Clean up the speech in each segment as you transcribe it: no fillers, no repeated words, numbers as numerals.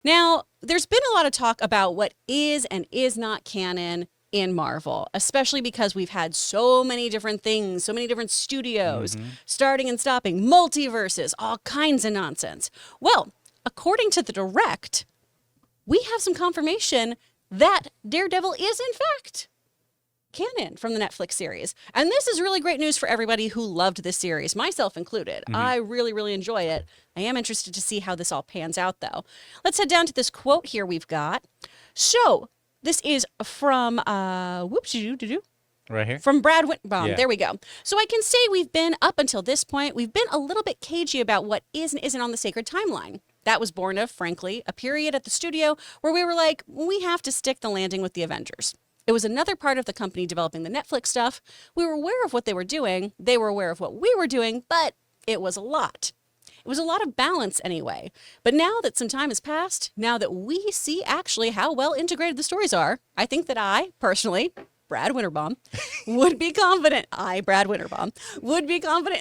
Now, there's been a lot of talk about what is and is not canon in Marvel, especially because we've had so many different things, so many different studios, starting and stopping, multiverses, all kinds of nonsense. Well, according to the Direct, we have some confirmation that Daredevil is, in fact, canon from the Netflix series. And this is really great news for everybody who loved this series, myself included. I really, really enjoy it. I am interested to see how this all pans out, though. Let's head down to this quote here we've got. So, this is from, Right here? from Brad Whitbaum. Yeah. There we go. So I can say we've been, up until this point, we've been a little bit cagey about what is and isn't on the sacred timeline. That was born of, frankly, a period at the studio where we were like, we have to stick the landing with the Avengers. It was another part of the company developing the Netflix stuff. We were aware of what they were doing. They were aware of what we were doing, but it was a lot. It was a lot of balance anyway. But now that some time has passed, now that we see actually how well integrated the stories are, I think that I, personally, Brad Winterbaum, would be confident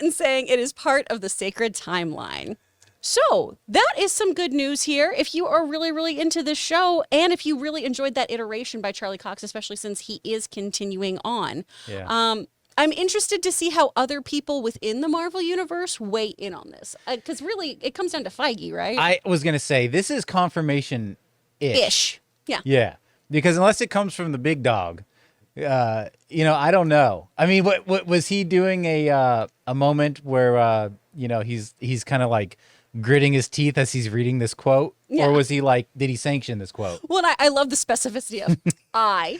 in saying it is part of the sacred timeline. So that is some good news here. If you are really, really into this show, and if you really enjoyed that iteration by Charlie Cox, especially since he is continuing on, I'm interested to see how other people within the Marvel Universe weigh in on this. Because really, it comes down to Feige, right? I was going to say, this is confirmation-ish. Ish. Yeah. Yeah. Because unless it comes from the big dog, I don't know. I mean, what was he doing a moment where, he's kind of like gritting his teeth as he's reading this quote? Yeah. Or was he like, did he sanction this quote? Well, and I love the specificity of I,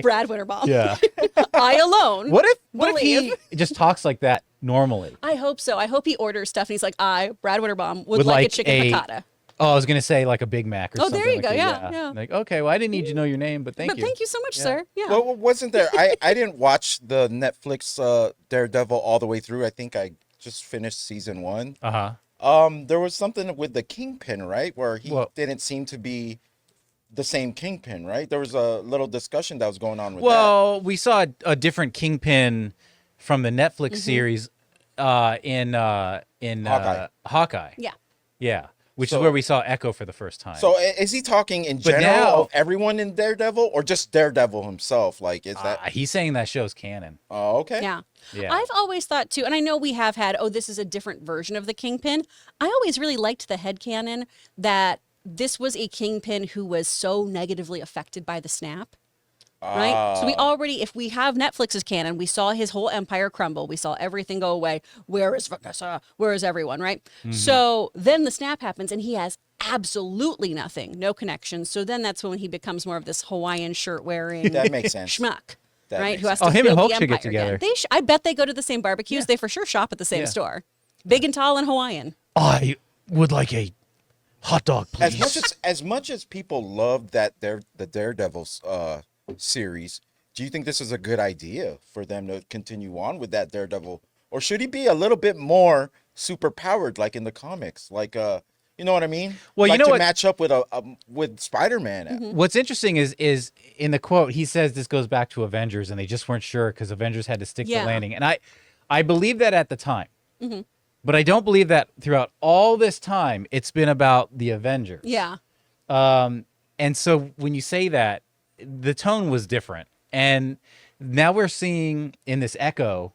Brad Winterbaum. Yeah. I alone. What if believe. he just talks like that normally? I hope so. I hope he orders stuff and he's like, I, Brad Winterbaum, would like a chicken piccata. Oh, I was going to say like a Big Mac or something. Oh, there you like go. that. Yeah. Like, okay, well, I didn't need to know your name, but thank you. But thank you so much, sir. Yeah. Well, wasn't there? I didn't watch the Netflix Daredevil all the way through. I think I just finished season 1. There was something with the Kingpin, right? Where he didn't seem to be the same Kingpin, right? There was a little discussion that was going on with that. Well, we saw a different Kingpin from the Netflix series in Hawkeye. Yeah. Yeah. Which is where we saw Echo for the first time. So is he talking in general of everyone in Daredevil or just Daredevil himself? Like, is that... he's saying that show's canon. Oh, okay. Yeah. I've always thought, too, and I know we have had, this is a different version of the Kingpin. I always really liked the headcanon that this was a Kingpin who was so negatively affected by the snap. Right? So we already, if we have Netflix's canon, we saw his whole empire crumble. We saw everything go away. Where is Vanessa? Where is everyone? Right? So then the snap happens and he has absolutely nothing, no connection. So then that's when he becomes more of this Hawaiian shirt wearing that makes sense. schmuck. That right? makes Who has sense. to Him and build Hulk the should get empire together. again. I bet they go to the same barbecues. Yeah. They for sure shop at the same store. Big and tall and Hawaiian. I would like a hot dog, please. As much as people loved the Daredevil series, do you think this is a good idea for them to continue on with that Daredevil? Or should he be a little bit more super powered like in the comics? Like you know what I mean? Well, like you know to what? match up with Spider-Man. What's interesting is in the quote, he says this goes back to Avengers and they just weren't sure because Avengers had to stick the landing. And I believe that at the time. But I don't believe that throughout all this time, it's been about the Avengers. Yeah. And so when you say that, the tone was different. And now we're seeing in this Echo,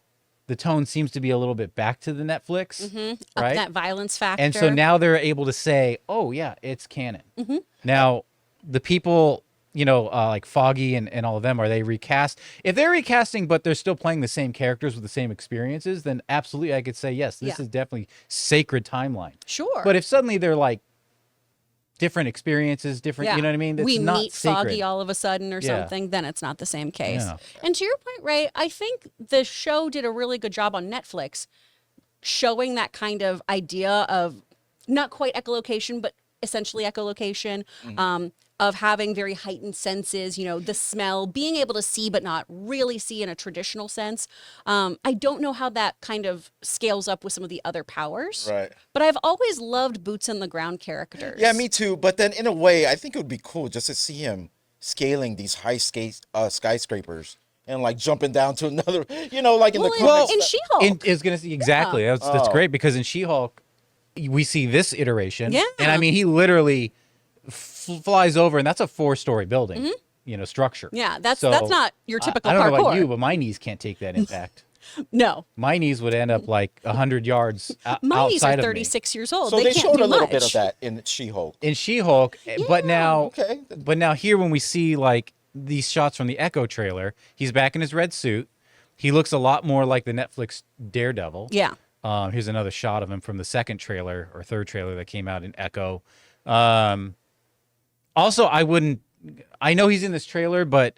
the tone seems to be a little bit back to the Netflix, right? Up that violence factor. And so now they're able to say, oh, yeah, it's canon. Now, the people, like Foggy and all of them, are they recast? If they're recasting, but they're still playing the same characters with the same experiences, then absolutely I could say, yes, this is definitely sacred timeline. Sure. But if suddenly they're like, different experiences, different, you know what I mean? It's we not meet sacred. Foggy all of a sudden or something, then it's not the same case. Yeah. And to your point, Ray, I think the show did a really good job on Netflix showing that kind of idea of not quite echolocation, but essentially echolocation, of having very heightened senses, the smell, being able to see but not really see in a traditional sense. I don't know how that kind of scales up with some of the other powers. Right. But I've always loved boots on the ground characters. Yeah, me too. But then in a way, I think it would be cool just to see him scaling these high skyscrapers and like jumping down to another, like in the comics. In She-Hulk. Is going to see exactly. That's great because in She-Hulk, we see this iteration. Yeah. And I mean, he literally flies over, and that's a 4-story building, structure. Yeah, that's not your typical I don't parkour. know about you, but my knees can't take that impact. No. My knees would end up like 100 yards My knees outside are of 36 years old. So they they can't showed do a little much. bit of that in She-Hulk. In She-Hulk, but now, Okay. but now here when we see like these shots from the Echo trailer, he's back in his red suit. He looks a lot more like the Netflix Daredevil. Yeah. Here's another shot of him from the second trailer or third trailer that came out in Echo. Also, I know he's in this trailer, but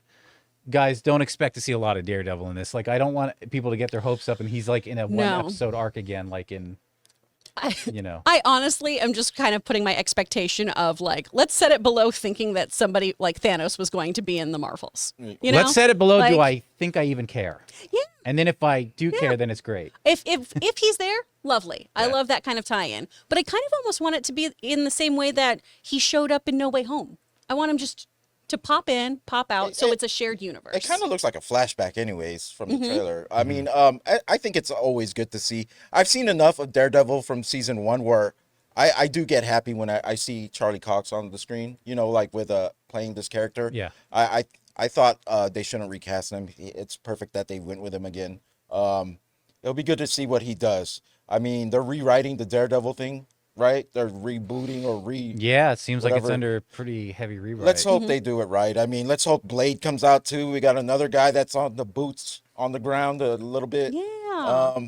guys, don't expect to see a lot of Daredevil in this. Like, I don't want people to get their hopes up and he's like in a one episode arc again, like in, I honestly am just kind of putting my expectation of like, let's set it below thinking that somebody like Thanos was going to be in the Marvels. You know? Let's set it below. Like, do I think I even care? Yeah. And then if I do care, then it's great. If he's there, lovely. I love that kind of tie-in. But I kind of almost want it to be in the same way that he showed up in No Way Home. I want him just to pop in, pop out, so it's a shared universe. It kind of looks like a flashback anyways from the trailer. I mean, I think it's always good to see. I've seen enough of Daredevil from season 1 where I do get happy when I see Charlie Cox on the screen, like with playing this character. Yeah. I thought they shouldn't recast him. It's perfect that they went with him again. It'll be good to see what he does. I mean, they're rewriting the Daredevil thing, right? They're rebooting or Yeah, it seems like it's whatever. under pretty heavy rewrite. Let's hope they do it right. I mean, let's hope Blade comes out too. We got another guy that's on the boots on the ground a little bit. Yeah.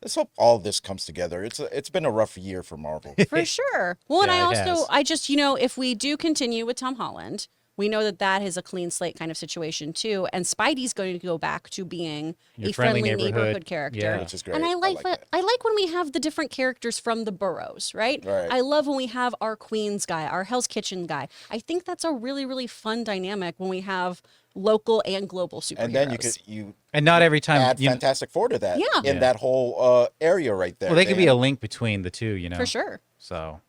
Let's hope all of this comes together. It's been a rough year for Marvel. For sure. Well, and Yeah, I it also, has. I just, if we do continue with Tom Holland, we know that is a clean slate kind of situation too. And Spidey's going to go back to being Your a friendly friendly neighborhood neighborhood character. Yeah. Which is great. And I like that. I like when we have the different characters from the boroughs, right? Right. I love when we have our Queens guy, our Hell's Kitchen guy. I think that's a really, really fun dynamic when we have local and global superheroes. And then you And not every time. add Fantastic Four to that. Yeah. In that whole area right there. Well, they could be a link between the two, For sure. So.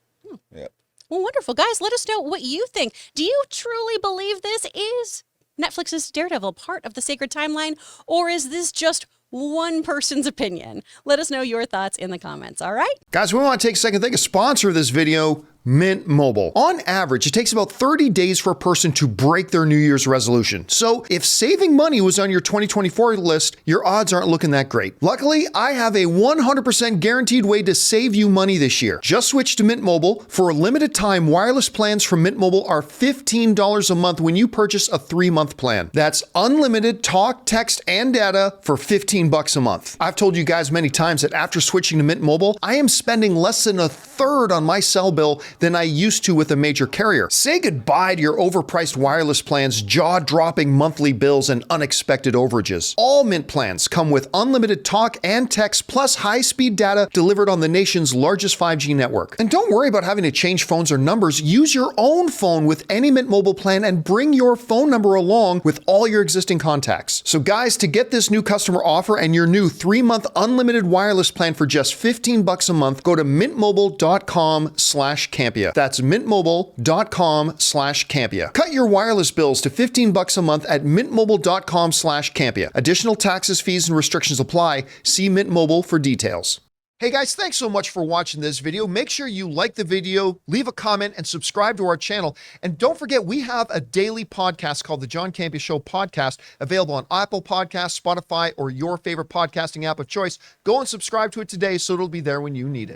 Yep. Well, wonderful. Guys, let us know what you think. Do you truly believe this is Netflix's Daredevil part of the sacred timeline, or is this just one person's opinion? Let us know your thoughts in the comments, all right? Guys, we want to take a second to thank a sponsor of this video, Mint Mobile. On average, it takes about 30 days for a person to break their New Year's resolution. So if saving money was on your 2024 list, your odds aren't looking that great. Luckily, I have a 100% guaranteed way to save you money this year. Just switch to Mint Mobile. For a limited time, wireless plans from Mint Mobile are $15 a month when you purchase a 3-month plan. That's unlimited talk, text, and data for $15 a month. I've told you guys many times that after switching to Mint Mobile, I am spending less than a third on my cell bill than I used to with a major carrier. Say goodbye to your overpriced wireless plans, jaw-dropping monthly bills, and unexpected overages. All Mint plans come with unlimited talk and text plus high-speed data delivered on the nation's largest 5G network. And don't worry about having to change phones or numbers. Use your own phone with any Mint Mobile plan and bring your phone number along with all your existing contacts. So guys, to get this new customer offer and your new 3-month unlimited wireless plan for just $15 a month, go to mintmobile.com/Campea. That's mintmobile.com/Campea. Cut your wireless bills to $15 a month at mintmobile.com/Campea. Additional taxes, fees, and restrictions apply. See Mint Mobile for details. Hey guys, thanks so much for watching this video. Make sure you like the video, leave a comment, and subscribe to our channel. And don't forget, we have a daily podcast called the John Campea Show podcast, available on Apple Podcasts, Spotify, or your favorite podcasting app of choice. Go and subscribe to it today so it'll be there when you need it.